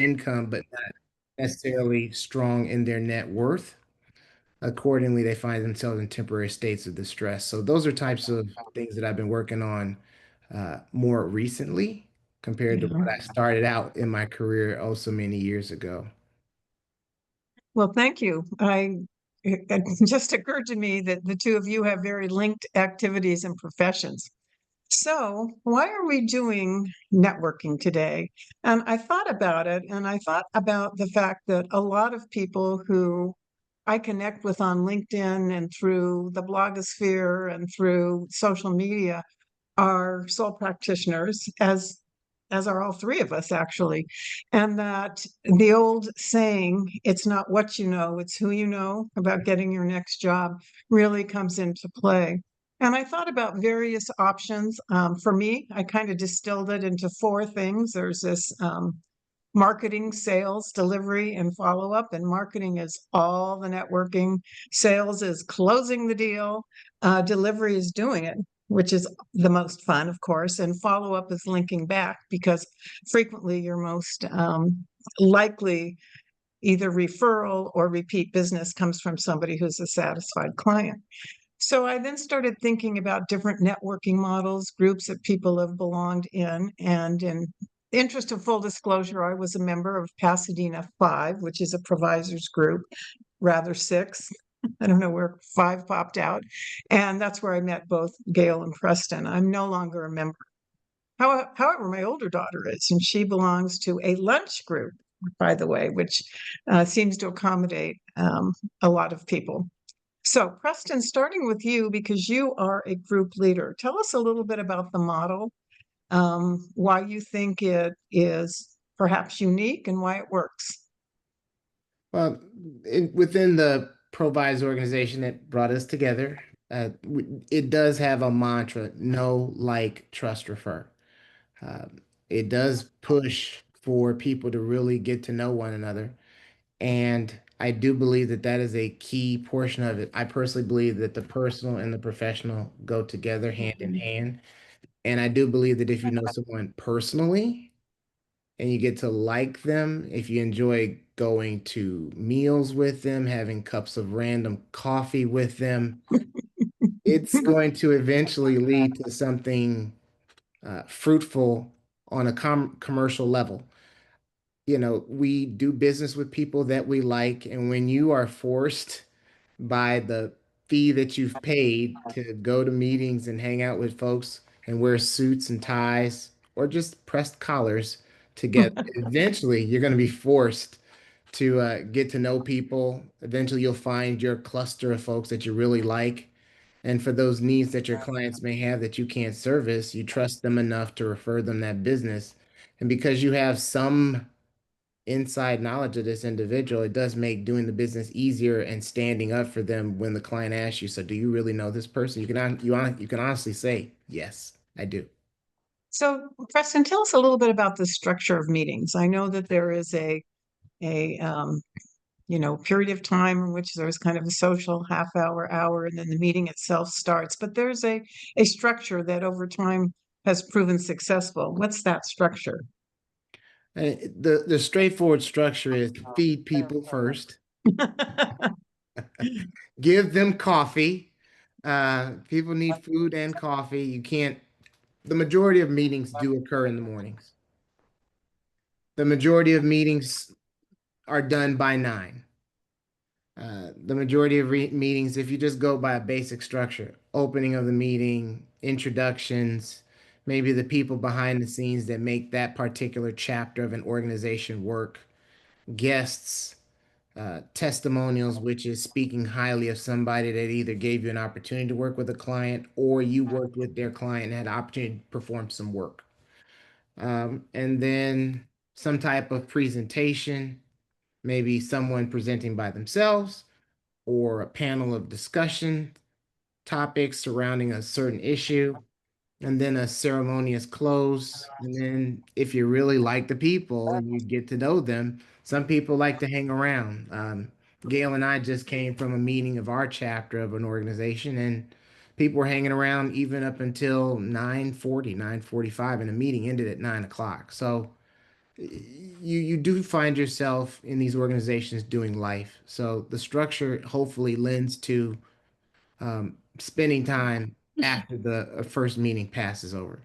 income, but not necessarily strong in their net worth. Accordingly, they find themselves in temporary states of distress. So those are types of things that I've been working on more recently compared to Yeah. what I started out in my career oh so many years ago. Well, thank you. It just occurred to me that the two of you have very linked activities and professions. So, why are we doing networking today? And I thought about it, and I thought about the fact that a lot of people who I connect with on LinkedIn and through the blogosphere and through social media are sole practitioners, as are all three of us actually, and that the old saying, "It's not what you know, it's who you know," about getting your next job really comes into play. And I thought about various options. For me, I kind of distilled it into four things. There's this marketing, sales, delivery, and follow up. And marketing is all the networking. Sales is closing the deal. Delivery is doing it, which is the most fun, of course. And follow up is linking back because frequently your most likely either referral or repeat business comes from somebody who's a satisfied client. So I then started thinking about different networking models, groups that people have belonged in. And in the interest of full disclosure, I was a member of Pasadena 5, which is a provisors group, rather six. I don't know where 5 popped out. And that's where I met both Gail and Preston. I'm no longer a member. However, my older daughter is, and she belongs to a lunch group, by the way, which seems to accommodate a lot of people. So, Preston, starting with you, because you are a group leader, tell us a little bit about the model, why you think it is perhaps unique and why it works. Well, within the ProVisors organization that brought us together, it does have a mantra: know, like, trust, refer. It does push for people to really get to know one another. And I do believe that that is a key portion of it. I personally believe that the personal and the professional go together hand in Mhm. hand. And I do believe that if you know someone personally and you get to like them, if you enjoy going to meals with them, having cups of random coffee with them, it's going to eventually lead to something fruitful on a commercial level. You know, we do business with people that we like, and when you are forced by the fee that you've paid to go to meetings and hang out with folks and wear suits and ties or just pressed collars together, eventually you're going to be forced to get to know people. Eventually, you'll find your cluster of folks that you really like. And for those needs that your clients may have that you can't service, you trust them enough to refer them that business. And because you have some inside knowledge of this individual, it does make doing the business easier and standing up for them when the client asks you, "So, do you really know this person?" You can honestly say, "Yes, I do." So, Preston, tell us a little bit about the structure of meetings. I know that there is a period of time in which there's kind of a social half hour, hour, and then the meeting itself starts. But there's a structure that over time has proven successful. What's that structure? The straightforward structure is to feed people first, give them coffee. People need food and coffee. You can't. The majority of meetings do occur in the mornings. The majority of meetings are done by 9. The majority of meetings, if you just go by a basic structure, opening of the meeting, introductions, maybe the people behind the scenes that make that particular chapter of an organization work, guests, testimonials, which is speaking highly of somebody that either gave you an opportunity to work with a client or you worked with their client and had the opportunity to perform some work. And then some type of presentation, maybe someone presenting by themselves or a panel of discussion topics surrounding a certain issue, and then a ceremonious close. And then, if you really like the people and you get to know them, some people like to hang around. Gail and I just came from a meeting of our chapter of an organization, and people were hanging around even up until 9:40, 9:45, and the meeting ended at 9 o'clock. So you do find yourself in these organizations doing life. So the structure hopefully lends to spending time after the first meeting passes over.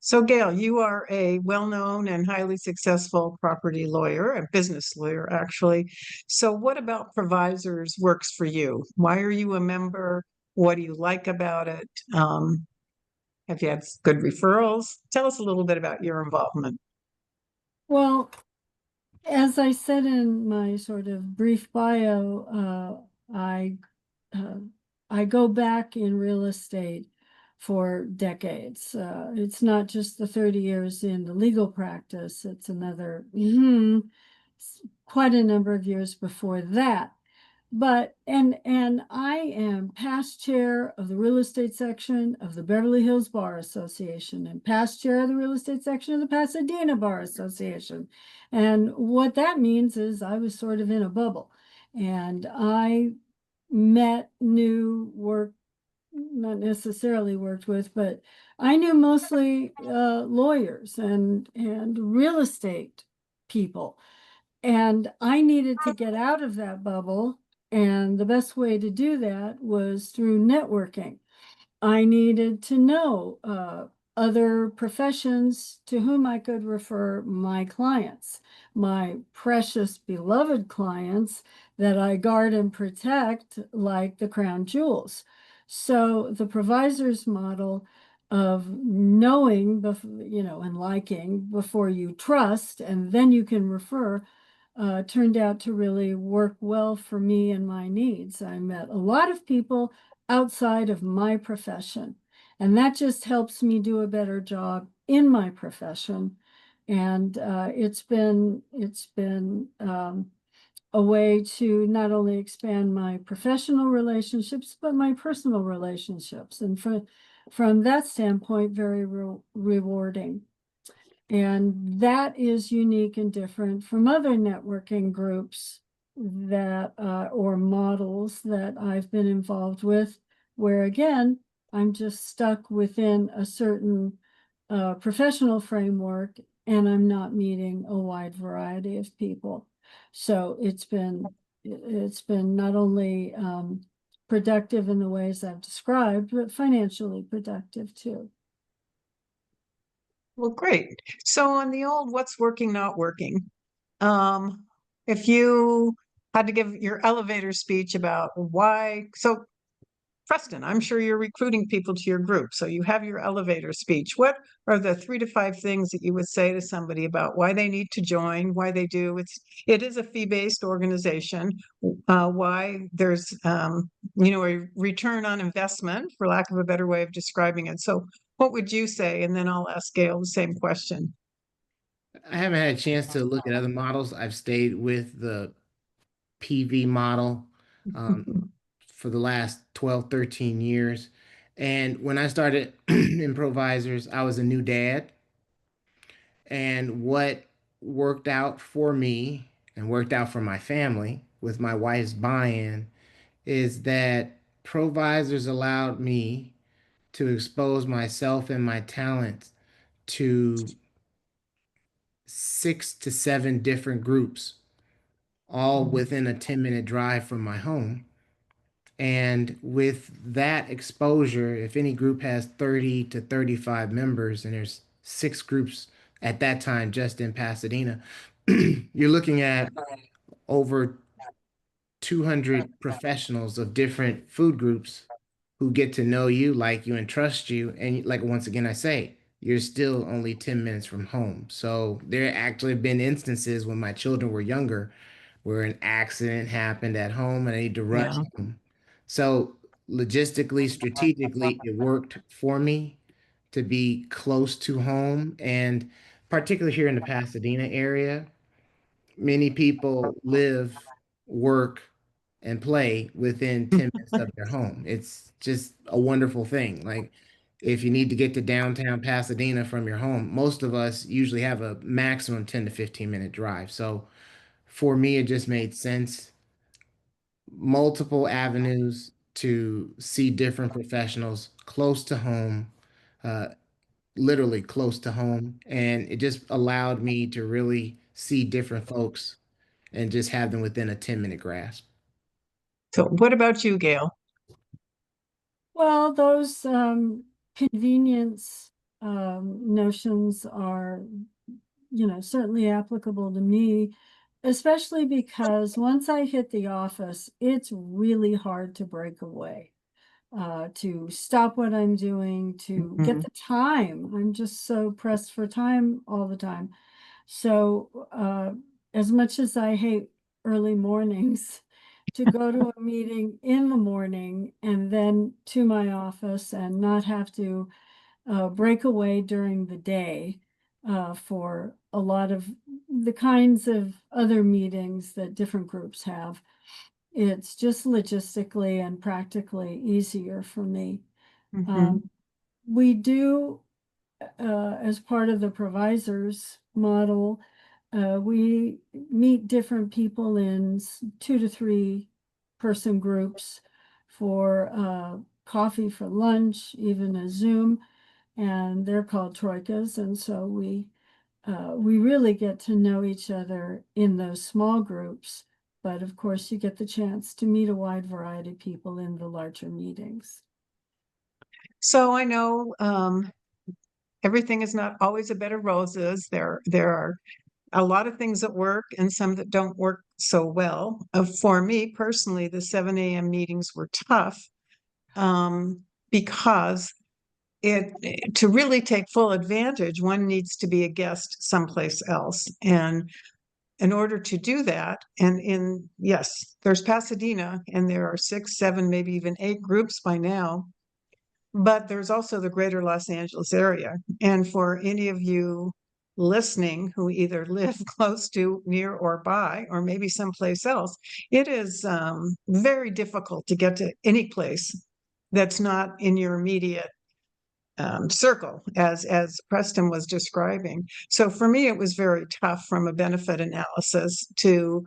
So, Gail, you are a well-known and highly successful property lawyer, a business lawyer, actually. So, what about Provisors works for you? Why are you a member? What do you like about it? Have you had good referrals? Tell us a little bit about your involvement. Well, as I said in my sort of brief bio, uh, I go back in real estate for decades. It's not just the 30 years in the legal practice, it's another quite a number of years before that. But and I am past chair of the real estate section of the Beverly Hills Bar Association and past chair of the real estate section of the Pasadena Bar Association. And what that means is I was sort of in a bubble and I met, knew, worked, not necessarily worked with, but I knew mostly lawyers and real estate people. And I needed to get out of that bubble. And the best way to do that was through networking. I needed to know other professions to whom I could refer my clients, my precious, beloved clients that I guard and protect like the crown jewels. So the provisor's model of knowing, and liking before you trust, and then you can refer, turned out to really work well for me and my needs. I met a lot of people outside of my profession. And that just helps me do a better job in my profession. And it's been a way to not only expand my professional relationships, but my personal relationships. And from that standpoint, very rewarding. And that is unique and different from other networking groups that or models that I've been involved with, where again, I'm just stuck within a certain professional framework and I'm not meeting a wide variety of people. So it's been not only productive in the ways I've described, but financially productive too. Well, great. So, on the old what's working, not working, um, if you had to give your elevator speech about why, so Preston, I'm sure you're recruiting people to your group, so you have your elevator speech. What are the 3 to 5 things that you would say to somebody about why they need to join, why they do? It is a fee-based organization, why there's a return on investment, for lack of a better way of describing it. So what would you say? And then I'll ask Gail the same question. I haven't had a chance to look at other models. I've stayed with the PV model um, for the last 12, 13 years. And when I started in Provisors, I was a new dad. And what worked out for me and worked out for my family with my wife's buy-in is that Provisors allowed me to expose myself and my talents to 6 to 7 different groups, all within a 10-minute drive from my home. And with that exposure, if any group has 30 to 35 members, and there's 6 groups at that time just in Pasadena, you're looking at over 200 professionals of different food groups who get to know you, like you, and trust you. And like once again, I say, you're still only 10 minutes from home. So there actually have been instances when my children were younger where an accident happened at home and I need to rush Yeah. home. So logistically, strategically, it worked for me to be close to home. And particularly here in the Pasadena area, many people live, work, and play within 10 minutes of their home. It's just a wonderful thing. Like if you need to get to downtown Pasadena from your home, most of us usually have a maximum 10 to 15-minute drive. So for me, it just made sense. Multiple avenues to see different professionals close to home, uh, literally close to home. And it just allowed me to really see different folks and just have them within a 10-minute grasp. So what about you, Gail? Well, those convenience notions are, certainly applicable to me, especially because once I hit the office, it's really hard to break away, to stop what I'm doing, to get Mhm. the time. I'm just so pressed for time all the time. So, as much as I hate early mornings, to go to a meeting in the morning and then to my office and not have to break away during the day for a lot of the kinds of other meetings that different groups have. It's just logistically and practically easier for me. Mhm. Um, we do, as part of the provisors model, we meet different people in 2 to 3 person groups for coffee for lunch, even a Zoom, and they're called troikas. And so we really get to know each other in those small groups. But of course, you get the chance to meet a wide variety of people in the larger meetings. So I know everything is not always a bed of roses. There are a lot of things that work and some that don't work so well. For me personally, the 7 a.m. meetings were tough um, because to really take full advantage, one needs to be a guest someplace else. And in order to do that, and yes, there's Pasadena, and there are 6, 7, maybe even 8 groups by now. But there's also the greater Los Angeles area. And for any of you listening who either live close to, near, or by, or maybe someplace else, it is very difficult to get to any place that's not in your immediate circle, as Preston was describing. So for me, it was very tough from a benefit analysis to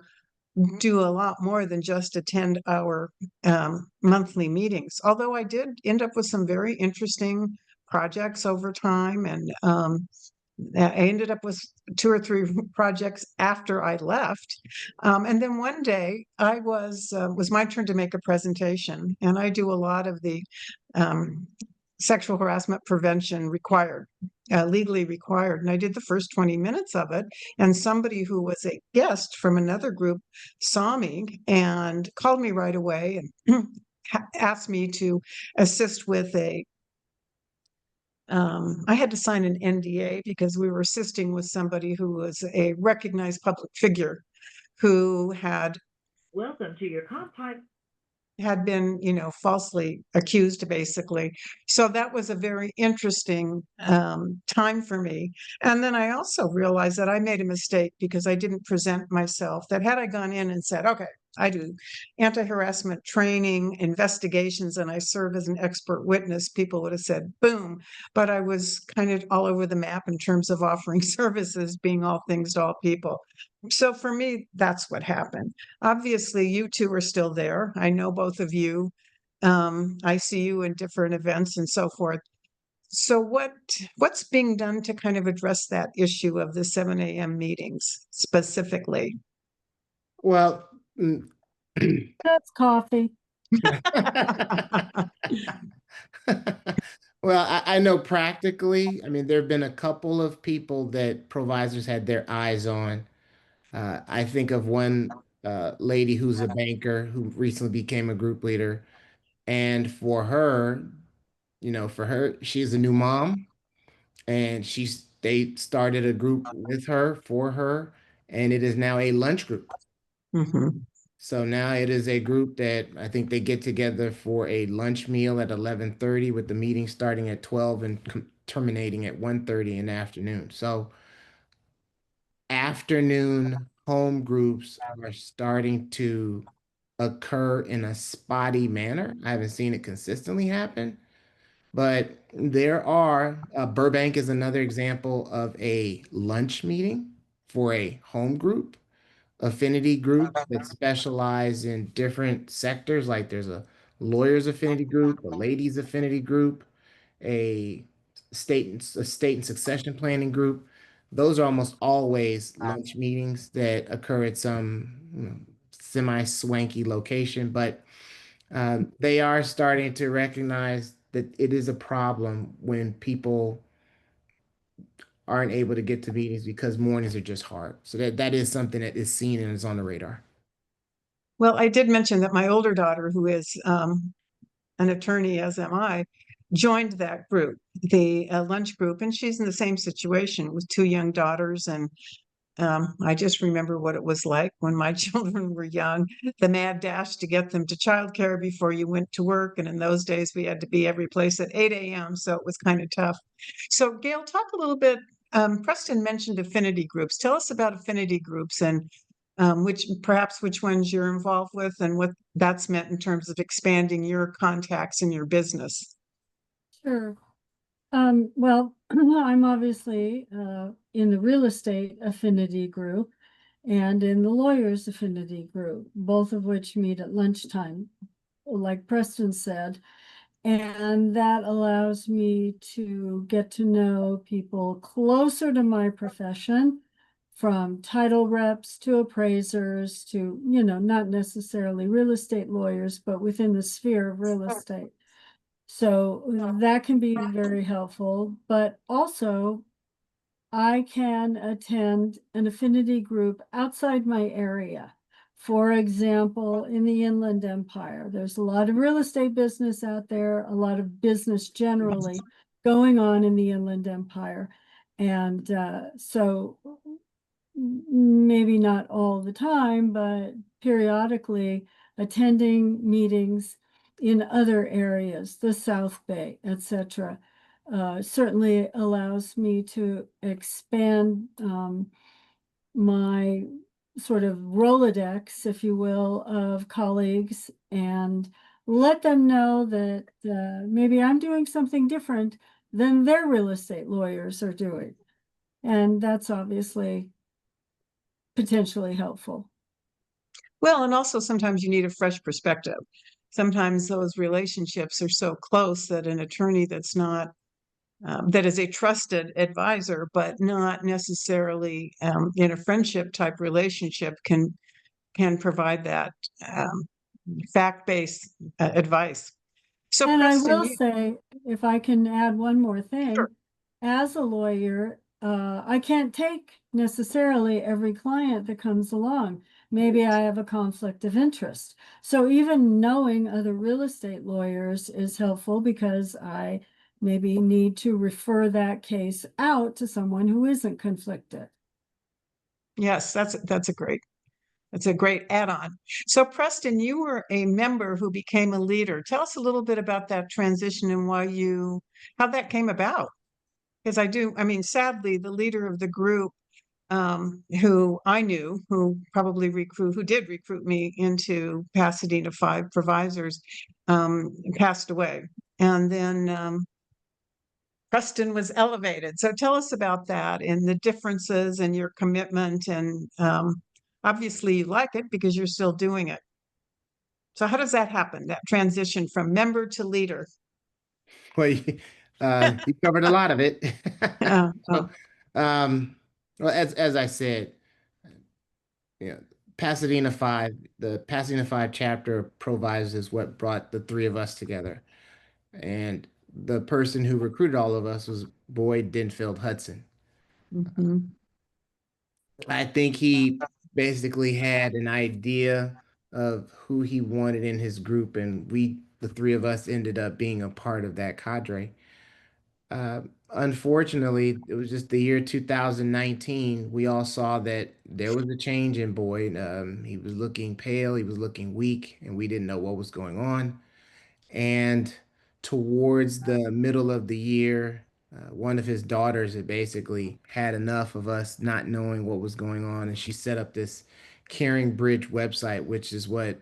do a lot more than just attend our monthly meetings. Although I did end up with some very interesting projects over time, and I ended up with 2 or 3 projects after I left. And then one day I was my turn to make a presentation, and I do a lot of the um, sexual harassment prevention required, legally required. And I did the first 20 minutes of it. And somebody who was a guest from another group saw me and called me right away and asked me to assist with I had to sign an NDA because we were assisting with somebody who was a recognized public figure who Welcome to your complex. had been, falsely accused, basically. So that was a very interesting time for me. And then I also realized that I made a mistake because I didn't present myself. That had I gone in and said, okay, I do anti-harassment training, investigations, and I serve as an expert witness, people would have said, boom. But I was kind of all over the map in terms of offering services, being all things to all people. So for me, that's what happened. Obviously, you two are still there. I know both of you. I see you in different events and so forth. So what's being done to kind of address that issue of the 7 a.m. meetings specifically? Well, That's coffee. well, I know practically, I mean, there have been a couple of people that provisors had their eyes on. I think of one lady who's a banker who recently became a group leader. And for her, for her, she's a new mom, and they started a group with her for her, and it is now a lunch group. Mhm. So now it is a group that I think they get together for a lunch meal at 11:30 with the meeting starting at 12 and terminating at 1:30 in the afternoon. So afternoon home groups are starting to occur in a spotty manner. I haven't seen it consistently happen, but there are, Burbank is another example of a lunch meeting for a home group, affinity groups that specialize in different sectors. Like there's a lawyers affinity group, a ladies affinity group, a a state and succession planning group. Those are almost always lunch meetings that occur at some semi-swanky location, but they are starting to recognize that it is a problem when people aren't able to get to meetings because mornings are just hard. So that is something that is seen and is on the radar. Well, I did mention that my older daughter, who is an attorney, as am I, joined that group, the lunch group, and she's in the same situation with two young daughters. And I just remember what it was like when my children were young, the mad dash to get them to childcare before you went to work. And in those days, we had to be every place at 8 a.m. So it was kind of tough. So, Gail, talk a little bit. Preston mentioned affinity groups. Tell us about affinity groups and which ones you're involved with and what that's meant in terms of expanding your contacts in your business. Sure. Well, I'm obviously in the real estate affinity group and in the lawyers affinity group, both of which meet at lunchtime, like Preston said. And that allows me to get to know people closer to my profession, from title reps to appraisers to, not necessarily real estate lawyers, but within the sphere of real estate. So that can be very helpful, but also I can attend an affinity group outside my area. For example, in the Inland Empire, there's a lot of real estate business out there, a lot of business generally going on in the Inland Empire. And so maybe not all the time, but periodically attending meetings in other areas, the South Bay, etc., certainly allows me to expand my sort of Rolodex, if you will, of colleagues and let them know that maybe I'm doing something different than their real estate lawyers are doing. And that's obviously potentially helpful. Well, and also sometimes you need a fresh perspective. Sometimes those relationships are so close that an attorney that's not that is a trusted advisor, but not necessarily in a friendship type relationship, can provide that fact-based advice. So, And Preston, I will say, if I can add one more thing, Sure. as a lawyer, I can't take necessarily every client that comes along. Maybe I have a conflict of interest. So even knowing other real estate lawyers is helpful because I maybe need to refer that case out to someone who isn't conflicted. Yes, that's a great add-on. So, Preston, you were a member who became a leader. Tell us a little bit about that transition and how that came about. Because I mean, sadly, the leader of the group, who I knew, who did recruit me into Pasadena 5 ProVisors, passed away. And then Preston was elevated. So tell us about that and the differences and your commitment. And obviously you like it because you're still doing it. So how does that happen, that transition from member to leader? Well, you covered a lot of it. Uh, So, um, well, as I said, you know, the Pasadena 5 chapter of ProVisors is what brought the three of us together. And the person who recruited all of us was Boyd Denfield Hudson. mhm. I think he basically had an idea of who he wanted in his group, and the three of us, ended up being a part of that cadre. Unfortunately, it was just the year 2019. We all saw that there was a change in Boyd. He was looking pale, he was looking weak, and we didn't know what was going on. And towards the middle of the year, one of his daughters had basically had enough of us not knowing what was going on, and she set up this Caring Bridge website, which is what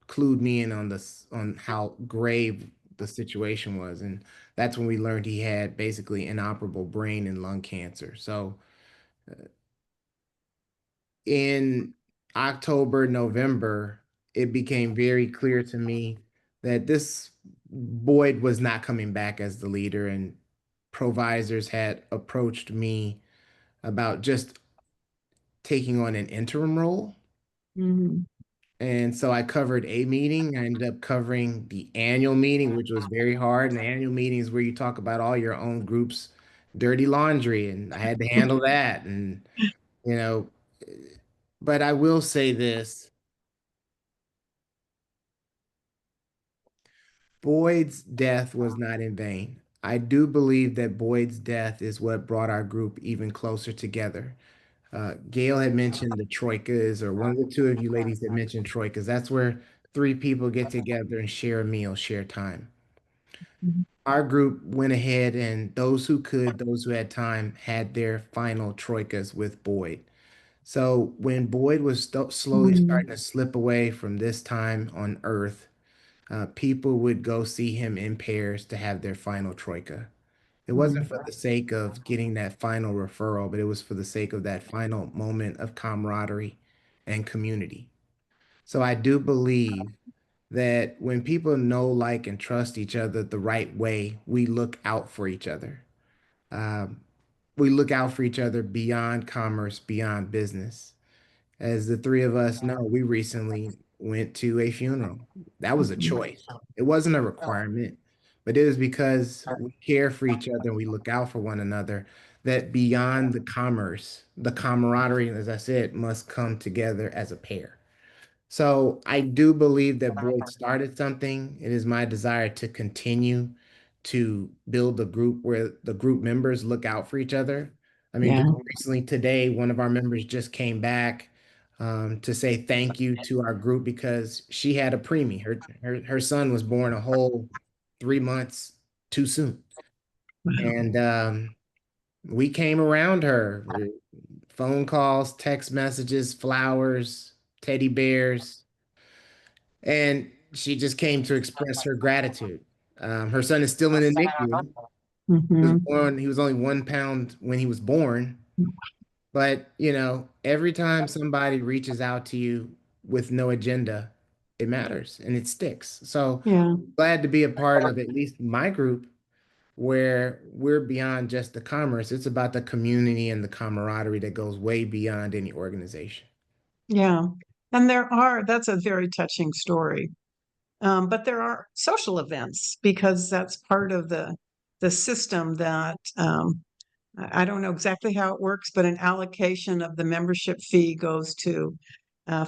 clued me in on how grave the situation was. And that's when we learned he had basically inoperable brain and lung cancer. So in October, November, it became very clear to me that this Boyd was not coming back as the leader. And ProVisors had approached me about just taking on an interim role. Mhm. And so I covered a meeting. I ended up covering the annual meeting, which was very hard. And the annual meeting is where you talk about all your own group's dirty laundry, and I had to handle that. And, you know, but I will say this. Boyd's death was not in vain. I do believe that Boyd's death is what brought our group even closer together. Gail had mentioned the troikas, or one of the two of you ladies that mentioned troikas. That's where three people get together and share a meal, share time. Mhm. Our group went ahead, and those who could, those who had time, had their final troikas with Boyd. So when Boyd was slowly starting to slip away from this time on Earth, people would go see him in pairs to have their final troika. It wasn't for the sake of getting that final referral, but it was for the sake of that final moment of camaraderie and community. So I do believe that when people know, like, and trust each other the right way, we look out for each other. Um, we look out for each other beyond commerce, beyond business. As the three of us know, we recently went to a funeral. That was a choice. It wasn't a requirement, but it was because we care for each other and we look out for one another, that beyond the commerce, the camaraderie, as I said, must come together as a pair. So I do believe that Boyd started something. It is my desire to continue to build a group where the group members look out for each other. I mean, Yeah. just recently today, one of our members just came back to say thank you to our group because she had a preemie. Her son was born a whole 3 months too soon, Wow. and we came around her. Phone calls, text messages, flowers, teddy bears. And she just came to express her gratitude. Her son is still in the NICU. Mhm. He was only 1 pound when he was born. But, every time somebody reaches out to you with no agenda, it matters and it sticks. So Yeah. glad to be a part of at least my group where we're beyond just the commerce. It's about the community and the camaraderie that goes way beyond any organization. Yeah. And that's a very touching story. But there are social events because that's part of the system that I don't know exactly how it works, but an allocation of the membership fee goes to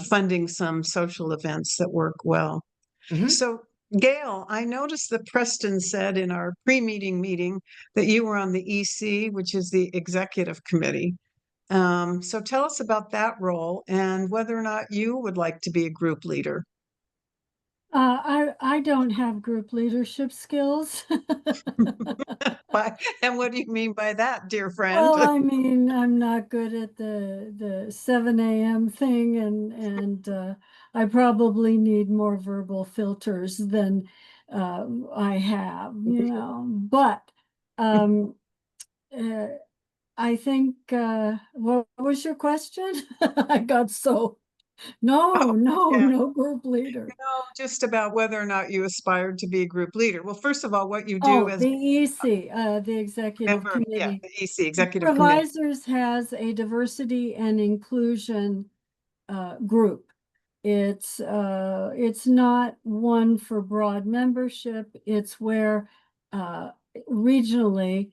funding some social events that work well. Mhm. So, Gail, I noticed that Preston said in our pre-meeting meeting that you were on the EC, which is the executive committee. So tell us about that role and whether or not you would like to be a group leader. I don't have group leadership skills. And what do you mean by that, dear friend? Well, I mean, I'm not good at the 7 a.m. thing, and I probably need more verbal filters than I have, But um, uh, I think what was your question? I got so Oh, yeah, no group leader. no, just about whether or not you aspired to be a group leader. Well, first of all, what you do Oh, as the EC, the a executive member, yeah, committee. the EC, executive committee. Provisors has a diversity and inclusion group. It's not one for broad membership. It's where regionally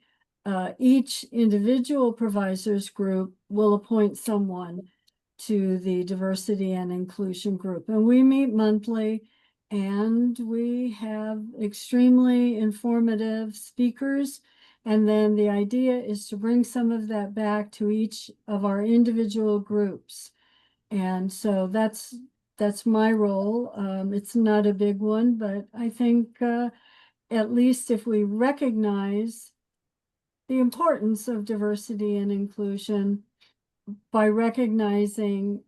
each individual provisors group will appoint someone to the diversity and inclusion group. And we meet monthly and we have extremely informative speakers. And then the idea is to bring some of that back to each of our individual groups. And so that's my role. It's not a big one, but I think at least if we recognize the importance of diversity and inclusion by recognizing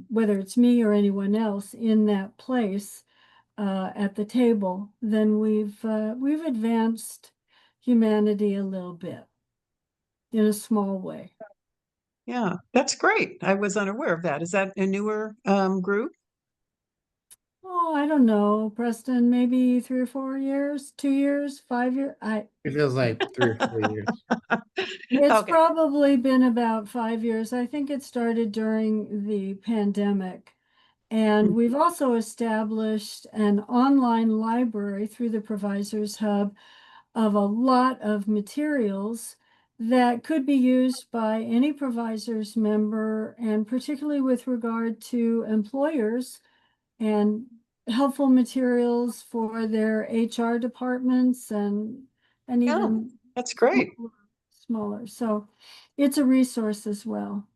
whether it's me or anyone else in that place at the table, then we've advanced humanity a little bit in a small way. Yeah, that's great. I was unaware of that. Is that a newer group? Oh, I don't know, Preston, maybe 3 or 4 years, 2 years, 5 years. It feels like 3 or 4 years. It's Okay. probably been about 5 years. I think it started during the pandemic. And we've also established an online library through the ProVisors Hub of a lot of materials that could be used by any ProVisors member, and particularly with regard to employers, and helpful materials for their HR departments and Oh, even that's great. smaller. So it's a resource as well.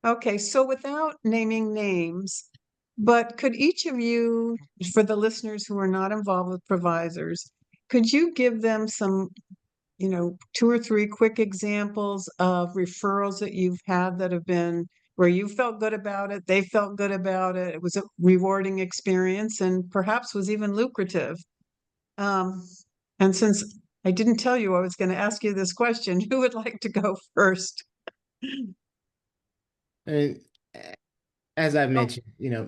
Okay, so without naming names, but could each of you, for the listeners who are not involved with provisors, could you give them some, 2 or 3 quick examples of referrals that you've had that have been where you felt good about it, they felt good about it, it was a rewarding experience, and perhaps was even lucrative? Um, and since I didn't tell you I was going to ask you this question, who would like to go first? And as I mentioned,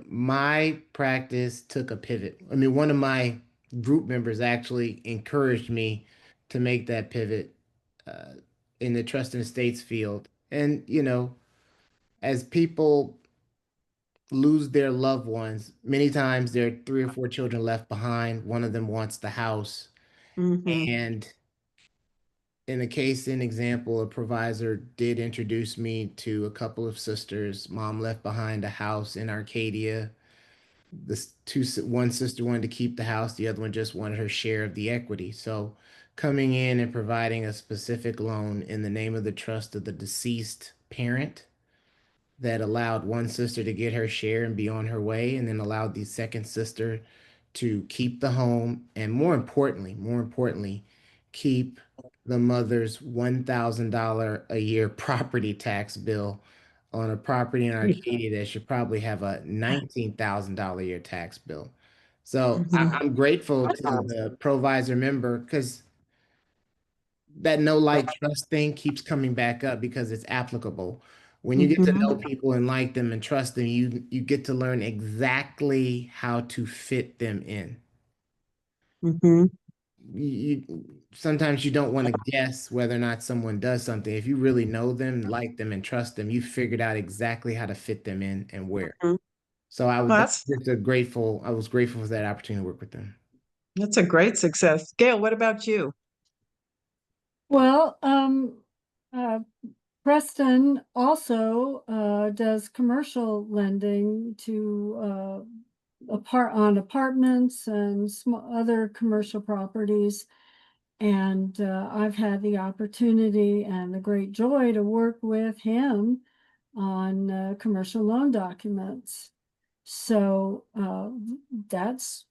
my practice took a pivot. I mean, one of my group members actually encouraged me to make that pivot uh, in the trust and estates field. And, as people lose their loved ones, many times there are 3 or 4 children left behind. One of them wants the house. Mhm. And in a case in example, a provisor did introduce me to a couple of sisters. Mom left behind a house in Arcadia. One sister wanted to keep the house, the other one just wanted her share of the equity. So coming in and providing a specific loan in the name of the trust of the deceased parent that allowed one sister to get her share and be on her way, and then allowed the second sister to keep the home, and more importantly, keep the mother's $1,000 a year property tax bill on a property in Arcadia that should probably have a $19,000 a year tax bill. So Mhm. I'm grateful to the provisor member, because that no like trust thing keeps coming back up because it's applicable. When you get to know Mhm. people and like them and trust them, you get to learn exactly how to fit them in. Mhm. Sometimes you don't want to guess whether or not someone does something. If you really know them, like them, and trust them, you figured out exactly how to fit them in and where. Mhm. So Well, I was grateful for that opportunity to work with them. that's a great success. Gail, what about you? Well, uh, Preston also does commercial lending to on apartments and other commercial properties. And I've had the opportunity and the great joy to work with him on commercial loan documents. So that's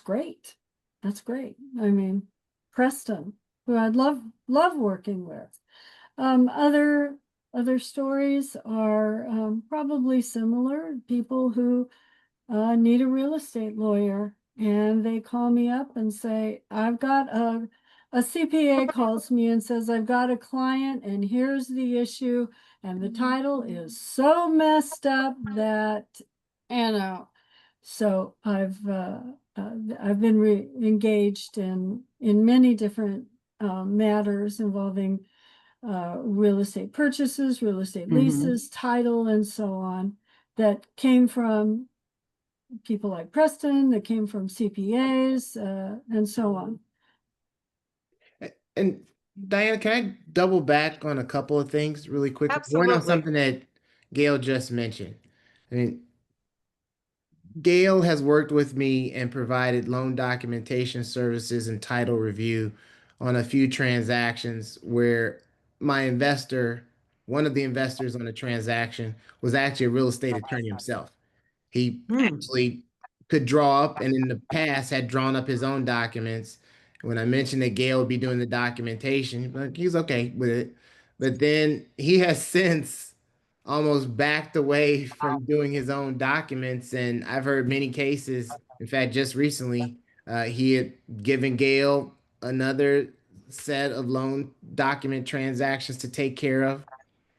great. That's great. I mean, Preston, who I'd love working with. Other stories are probably similar. People who need a real estate lawyer, and they call me up and say, I've got a CPA calls me and says, I've got a client and here's the issue, and the title is so messed up that, you know, so I've been engaged in many different matters involving real estate purchases, real estate Mhm. leases, title, and so on, that came from people like Preston, that came from CPAs, and so on. And Diana, can I double back on a couple of things really quickly? One on Absolutely. something that Gail just mentioned. I mean, Gail has worked with me and provided loan documentation services and title review on a few transactions where my investor, one of the investors on the transaction, was actually a real estate attorney himself. He Hmm. actually could draw up, and in the past had drawn up his own documents. When I mentioned that Gail would be doing the documentation, but he's okay with it. But then he has since almost backed away from doing his own documents, and I've heard many cases. In fact, just recently, he had given Gail another set of loan document transactions to take care of,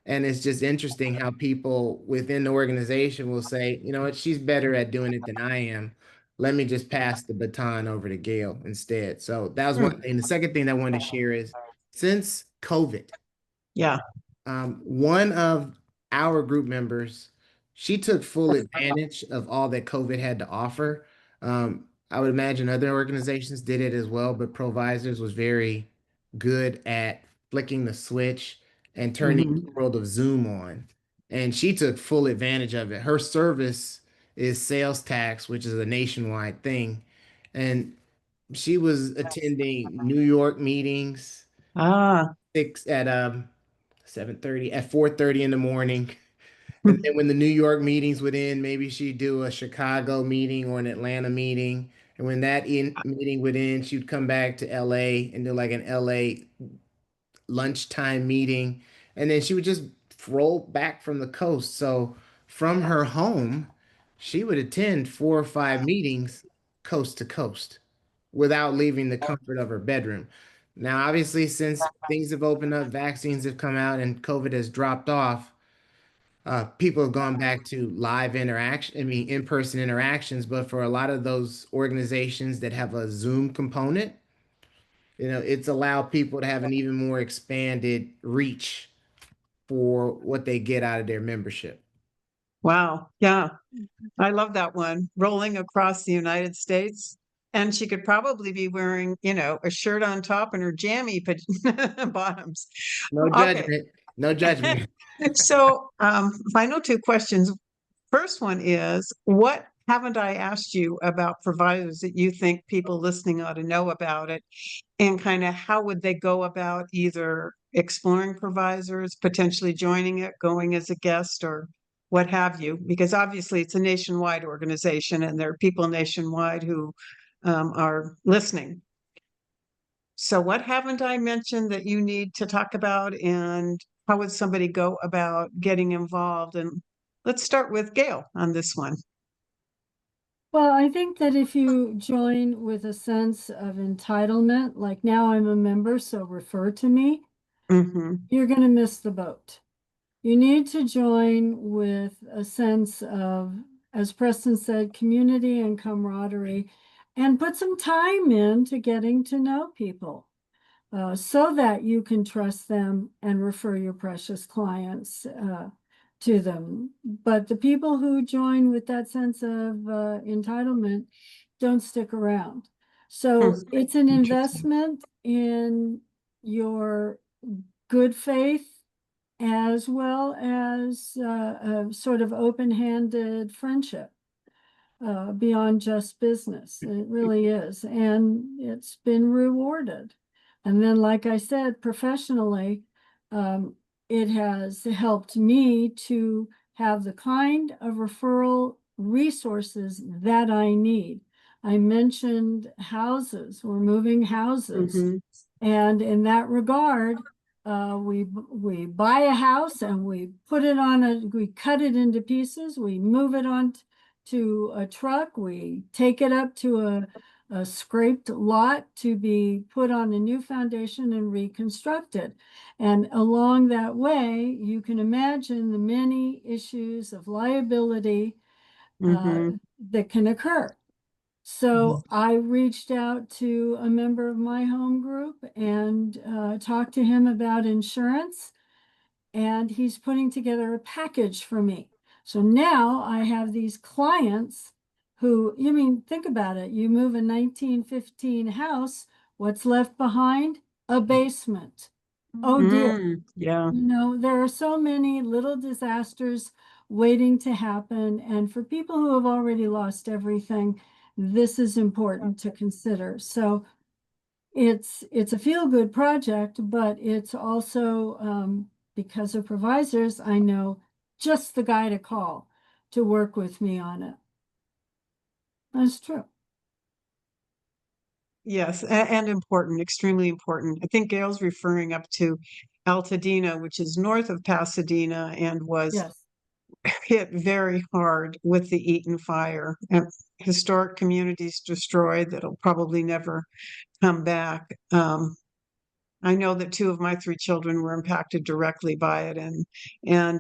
And it's just interesting how people within the organization will say, you know what, she's better at doing it than I am. Let me just pass the baton over to Gail instead. So that was one thing. The second thing that I wanted to share is since COVID, Yeah. one of our group members, she took full advantage of all that COVID had to offer. I would imagine other organizations did it as well, but ProVisors was very good at flicking the switch and turning Mhm. the world of Zoom on. And she took full advantage of it. Her service is sales tax, which is a nationwide thing. And she was attending New York meetings Ah. six at 7:30 at 4:30 in the morning. And then when the New York meetings would end, maybe she'd do a Chicago meeting or an Atlanta meeting. And when meeting would end, she'd come back to LA and do like an LA lunchtime meeting. And then she would just roll back from the coast. So from her home, she would attend 4 or 5 meetings coast to coast without leaving the comfort of her bedroom. Now, obviously, since things have opened up, vaccines have come out, and COVID has dropped off, people have gone back to live interaction, I mean, in-person interactions. But for a lot of those organizations that have a Zoom component, it's allowed people to have an even more expanded reach for what they get out of their membership. Wow. Yeah. I love that one. Rolling across the United States. And she could probably be wearing, a shirt on top and her jammy bottoms. No Okay. judgment. No judgment. So, final two questions. First one is, what haven't I asked you about providers that you think people listening ought to know about it? And kind of how would they go about either exploring provisors, potentially joining it, going as a guest, or what have you? Because obviously it's a nationwide organization and there are people nationwide who are listening. So what haven't I mentioned that you need to talk about, and how would somebody go about getting involved? And let's start with Gail on this one. Well, I think that if you join with a sense of entitlement, like now I'm a member, so refer to me, you're going to miss the boat. You need to join with a sense of, as Preston said, community and camaraderie, and put some time into getting to know people so that you can trust them and refer your precious clients to them. But the people who join with that sense of entitlement don't stick around. So it's an investment in your good faith as well as a sort of open-handed friendship beyond just business. It really is. And it's been rewarded. And then, like I said, professionally, it has helped me to have the kind of referral resources that I need. I mentioned houses, we're moving houses. And in that regard, we buy a house and we we cut it into pieces, we move it on to a truck, we take it up to a scraped lot to be put on a new foundation and reconstructed. And along that way, you can imagine the many issues of liability that can occur. So I reached out to a member of my home group and talked to him about insurance, and he's putting together a package for me. So now I have these clients who, think about it. You move a 1915 house, what's left behind? A basement. Oh dear. Yeah. There are so many little disasters waiting to happen. And for people who have already lost everything, this is important to consider. So it's a feel-good project, but it's also because of provisors, I know just the guy to call to work with me on it. That's true. Yes, and important, extremely important. I think Gail's referring up to Altadena, which is north of Pasadena and was Yes. hit very hard with the Eaton fire. And historic communities destroyed that'll probably never come back. I know that 2 of my 3 children were impacted directly by it, and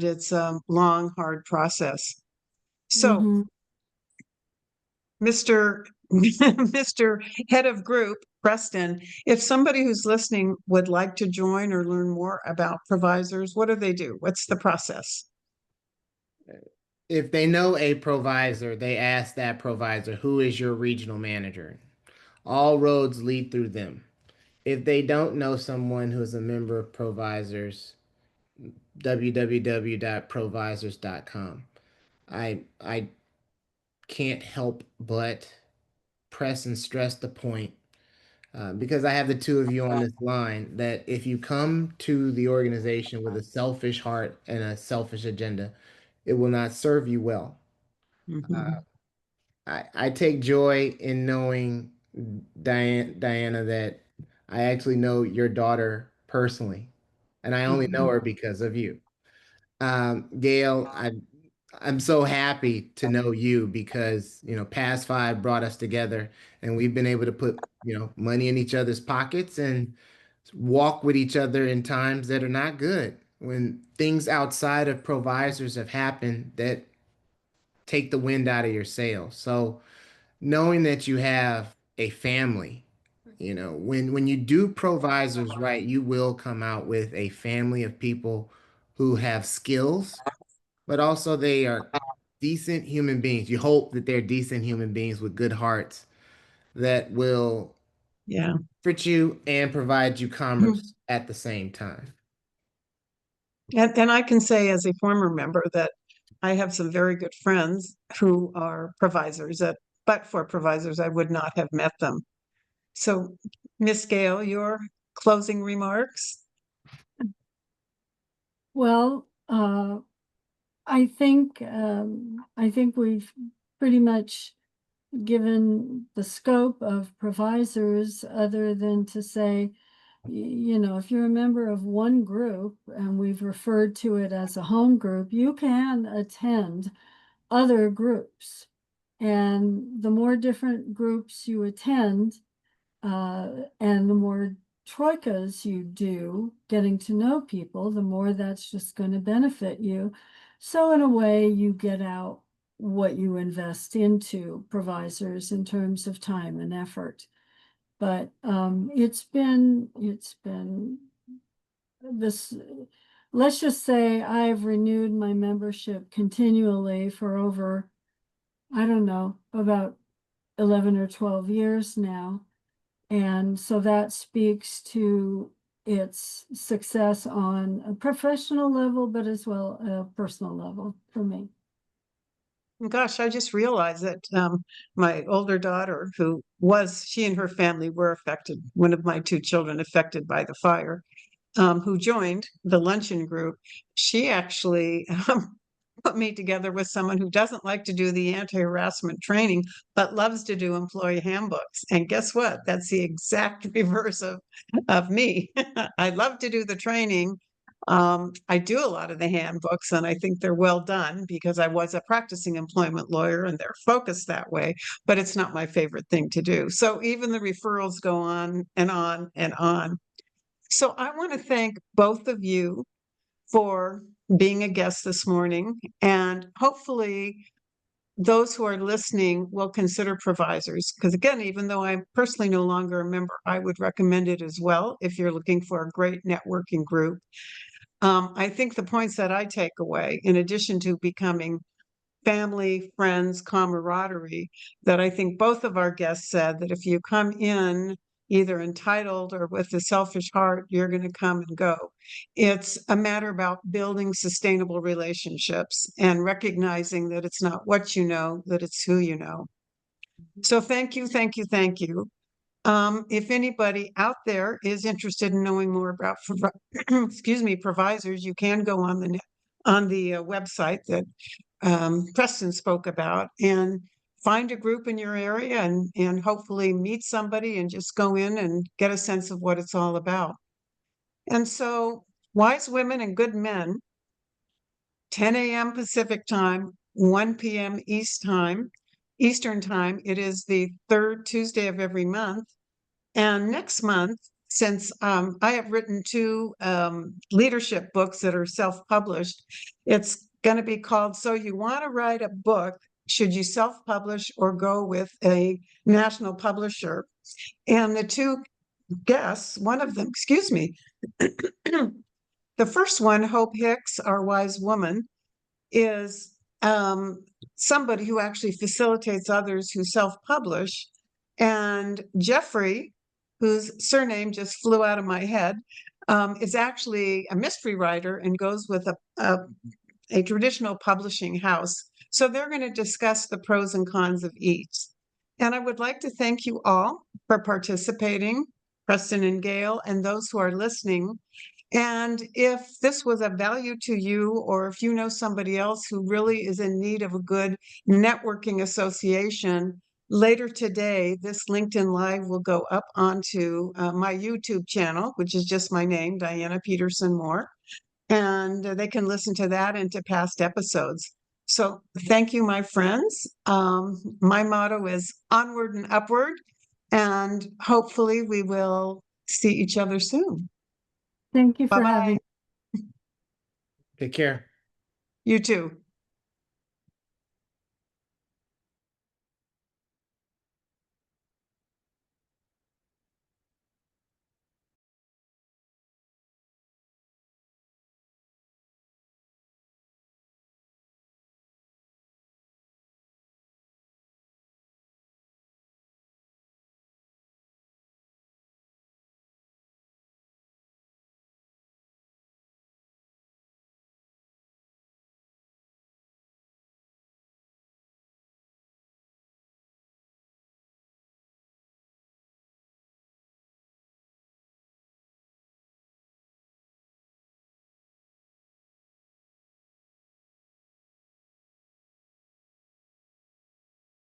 it's a long, hard process. So, Mhm. Mr. Mr. Head of Group, Preston, if somebody who's listening would like to join or learn more about ProVisors, what do they do? What's the process? If they know a provisor, they ask that provisor, who is your regional manager? All roads lead through them. If they don't know someone who is a member of ProVisors, www.provisors.com. I can't help but press and stress the point, because I have the two of you on this line, that if you come to the organization with a selfish heart and a selfish agenda, it will not serve you well. Mhm. I take joy in knowing Diana, that I actually know your daughter personally, and I only know her because of you. Gail, I'm so happy to know you because, Past Five brought us together and we've been able to put, money in each other's pockets and walk with each other in times that are not good. When things outside of provisors have happened that take the wind out of your sails. So knowing that you have a family, when you do provisors right, you will come out with a family of people who have skills, but also they are decent human beings. You hope that they're decent human beings with good hearts that will Yeah. fit you and provide you commerce at the same time. And I can say as a former member that I have some very good friends who are provisors but for provisors, I would not have met them. So, Miss Gale, your closing remarks? Well, I think we've pretty much given the scope of provisors, other than to say, if you're a member of one group and we've referred to it as a home group, you can attend other groups. And the more different groups you attend, and the more troikas you do, getting to know people, the more that's just going to benefit you. So in a way, you get out what you invest into provisors in terms of time and effort. But it's been this, let's just say I've renewed my membership continually for over, I don't know, about 11 or 12 years now. And so that speaks to its success on a professional level, but as well a personal level for me. Gosh, I just realized that my older daughter, she and her family were affected, one of my 2 children affected by the fire, who joined the luncheon group, she actually put me together with someone who doesn't like to do the anti-harassment training, but loves to do employee handbooks. And guess what? That's the exact reverse of me. I love to do the training. I do a lot of the handbooks, and I think they're well done because I was a practicing employment lawyer and they're focused that way, but it's not my favorite thing to do. So even the referrals go on and on and on. So I want to thank both of you for being a guest this morning, and hopefully those who are listening will consider provisors, because again, even though I'm personally no longer a member, I would recommend it as well if you're looking for a great networking group. I think the points that I take away, in addition to becoming family, friends, camaraderie, that I think both of our guests said that if you come in either entitled or with a selfish heart, you're going to come and go. It's a matter about building sustainable relationships and recognizing that it's not what you know, that it's who you know. So thank you, thank you, thank you. If anybody out there is interested in knowing more about, excuse me, provisors, you can go on the website that Preston spoke about and find a group in your area and hopefully meet somebody and just go in and get a sense of what it's all about. And so, wise women and good men, 10 a.m. Pacific time, 1 p.m. Eastern time. It is the 3rd Tuesday of every month. And next month, since I have written two leadership books that are self-published, it's going to be called So You Want to Write a Book, Should You Self-Publish or Go with a National Publisher? And the two guests, one of them, excuse me, the first one, Hope Hicks, our wise woman, is somebody who actually facilitates others who self-publish. And Jeffrey, whose surname just flew out of my head, is actually a mystery writer and goes with a traditional publishing house. So they're going to discuss the pros and cons of each. And I would like to thank you all for participating, Preston and Gail, and those who are listening. And if this was of value to you, or if you know somebody else who really is in need of a good networking association, later today, this LinkedIn Live will go up onto my YouTube channel, which is just my name, Diana Peterson-More, and they can listen to that and to past episodes. So thank you, my friends. My motto is onward and upward, and hopefully we will see each other soon. Thank you for Bye-bye. having. Take care. You too.